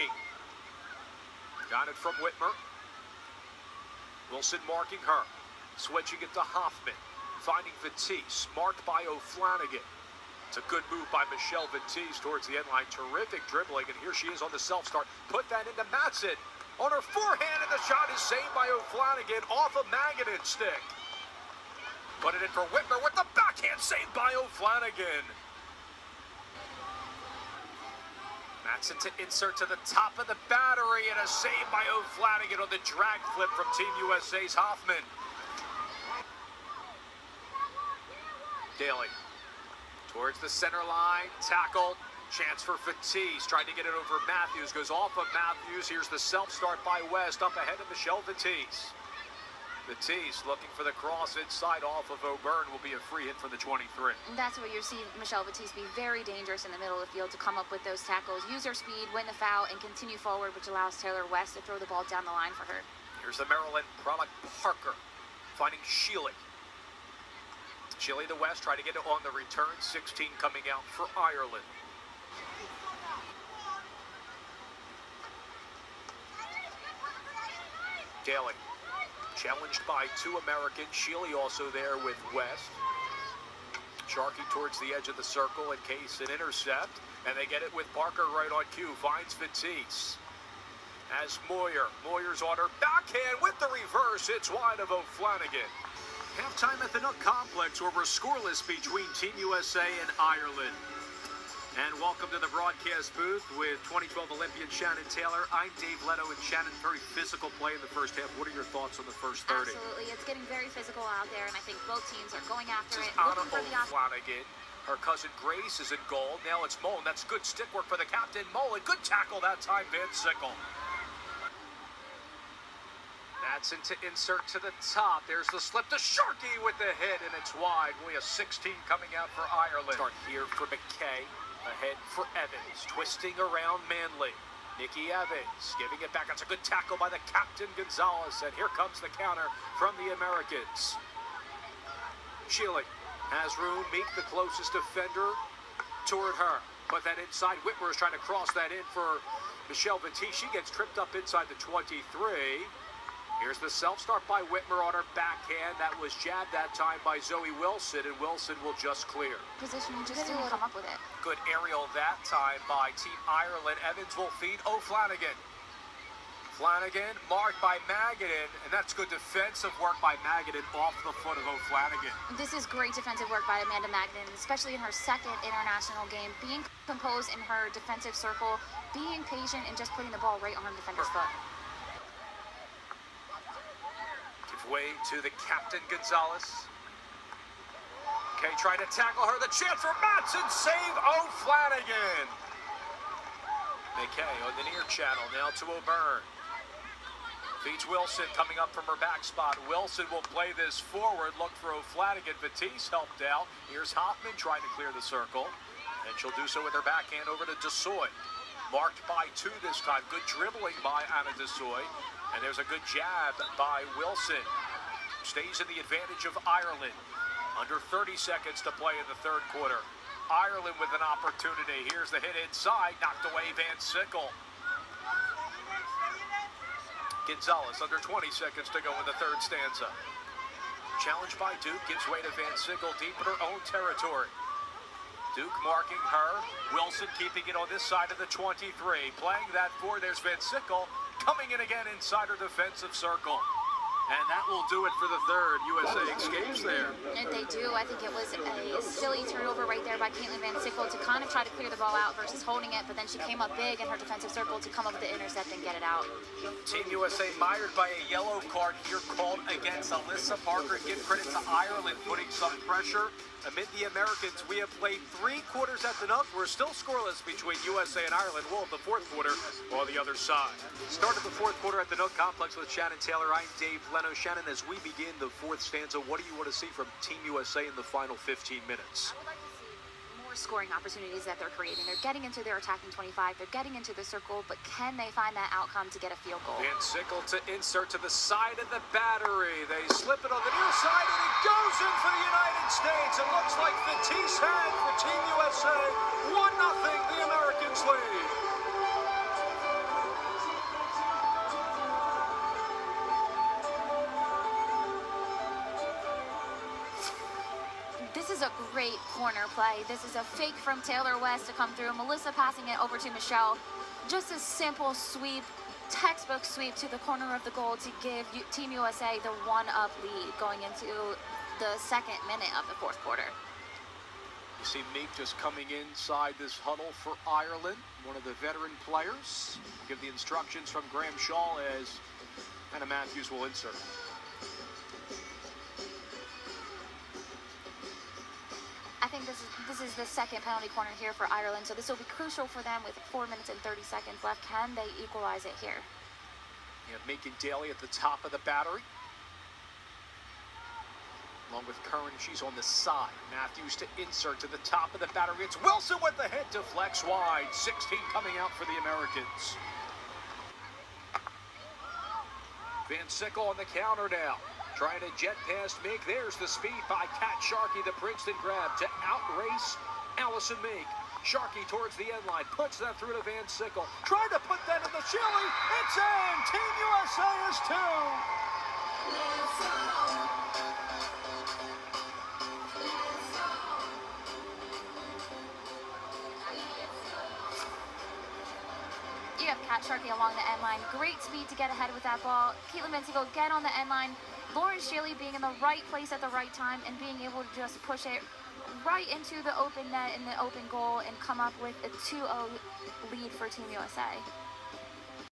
Sharkey. Got it from Whitmer. Wilson marking her. Switching it to Hoffman. Finding Vitesse. Marked by O'Flanagan. It's a good move by Michelle Vitesse towards the end line. Terrific dribbling, and here she is on the self-start. Put that into Matson. On her forehand, and the shot is saved by O'Flanagan off a Magadan stick. Put it in for Whitmer with the backhand, saved by O'Flanagan. Matson to insert to the top of the battery, and a save by O'Flanagan on the drag flip from Team USA's Hoffman. Daly towards the center line, tackled. Chance for Vitesse, trying to get it over Matthews, goes off of Matthews. Here's the self-start by West, up ahead of Michelle Vitesse. Vitesse looking for the cross inside off of O'Byrne, will be a free hit for the 23. And that's where you see Michelle Vitesse be very dangerous in the middle of the field to come up with those tackles, use her speed, win the foul, and continue forward, which allows Taylor West to throw the ball down the line for her. Here's the Maryland product, Parker, finding Shealy. Shealy to West, trying to get it on the return, 16 coming out for Ireland. Daly, challenged by two Americans. Shealy also there with West. Sharkey towards the edge of the circle in case an intercept. And they get it with Parker right on cue. Finds Vitesse. As Moyer's on her backhand with the reverse. It's wide of O'Flanagan. Halftime at the Nook Complex, where we're scoreless between Team USA and Ireland. And welcome to the broadcast booth with 2012 Olympian Shannon Taylor. I'm Dave Leto, and Shannon, very physical play in the first half. What are your thoughts on the first 30? Absolutely. It's getting very physical out there, and I think both teams are going after it. Looking for the Flanagan. Her cousin Grace is in goal. Now it's Mullen. That's good stick work for the captain. Mullen, good tackle that time, Van Sickle. Matson to insert to the top. There's the slip to Sharkey with the hit, and it's wide. Only a 16 coming out for Ireland. Start here for McKay. Ahead for Evans, twisting around Manley. Nikki Evans giving it back. That's a good tackle by the captain, Gonzalez. And here comes the counter from the Americans. Shealy has room. Meek, the closest defender, toward her. Put that inside. Whitmer is trying to cross that in for Michelle Vitesse. She gets tripped up inside the 23. Here's the self-start by Whitmer on her backhand. That was jabbed that time by Zoe Wilson, and Wilson will just clear. Positioning just didn't come up with it. Good aerial that time by Team Ireland. Evans will feed O'Flanagan. Flanagan marked by Magadan, and that's good defensive work by Magadan off the foot of O'Flanagan. This is great defensive work by Amanda Magadan, especially in her second international game. Being composed in her defensive circle, being patient, and just putting the ball right on her defender's foot. Way to the captain, Gonzalez. Okay, trying to tackle her. The chance for Matson. Save O'Flanagan. McKay on the near channel. Now to O'Byrne. Feeds Wilson coming up from her back spot. Wilson will play this forward. Look for O'Flanagan. Vitesse helped out. Here's Hoffman trying to clear the circle. And she'll do so with her backhand over to Desoy. Marked by two this time. Good dribbling by Anna Desoy. And there's a good jab by Wilson. Stays in the advantage of Ireland. Under 30 seconds to play in the third quarter. Ireland with an opportunity. Here's the hit inside. Knocked away Van Sickle. Gonzalez under 20 seconds to go in the third stanza. Challenged by Duke. Gives way to Van Sickle deep in her own territory. Duke marking her. Wilson keeping it on this side of the 23. Playing that four. There's Van Sickle. Coming in again inside her defensive circle. And that will do it for the third. USA escapes there. And they do. I think it was a silly turnover right there by Caitlin Van Sickle to kind of try to clear the ball out versus holding it, but then she came up big in her defensive circle to come up with the intercept and get it out. Team USA mired by a yellow card here called against Alyssa Parker. Give credit to Ireland putting some pressure amid the Americans. We have played 3 quarters at the Nook. We're still scoreless between USA and Ireland. We'll have the fourth quarter on the other side. Start of the fourth quarter at the Nook Complex with Shannon Taylor. I'm Dave Leno. Shannon, as we begin the fourth stanza, what do you want to see from Team USA in the final 15 minutes? I would like to see more scoring opportunities that they're creating. They're getting into their attacking 25. They're getting into the circle, but can they find that outcome to get a field goal? Van Sickle to insert to the side of the battery. They slip it on the near side, and it goes in for the United States. It looks like Vitesse had for Team USA. 1-0, the Americans lead. is a great corner play. This is a fake from Taylor West to come through. Melissa passing it over to Michelle. Just a simple sweep, textbook sweep to the corner of the goal to give Team USA the 1-up lead going into the second minute of the fourth quarter. You see Meek just coming inside this huddle for Ireland, one of the veteran players. Give the instructions from Graham Shaw as Anna Matthews will insert. I think this is the second penalty corner here for Ireland, so this will be crucial for them with 4 minutes and 30 seconds left. Can they equalize it here? You have Meek and Daly at the top of the battery. Along with Curran, she's on the side. Matthews to insert to the top of the battery. It's Wilson with the hit, deflects wide. 16 coming out for the Americans. Van Sickle on the counter now. Trying to jet past Meek. There's the speed by Kat Sharkey. The Princeton grab to outrace Allison Meek. Sharkey towards the end line. Puts that through to Van Sickle. Trying to put that in the chili. It's in. Team USA is 2. You have Kat Sharkey along the end line. Great speed to get ahead with that ball. Caitlin Van Sickle get on the end line. Lauren Shaley being in the right place at the right time and being able to just push it right into the open net in the open goal and come up with a 2-0 lead for Team USA.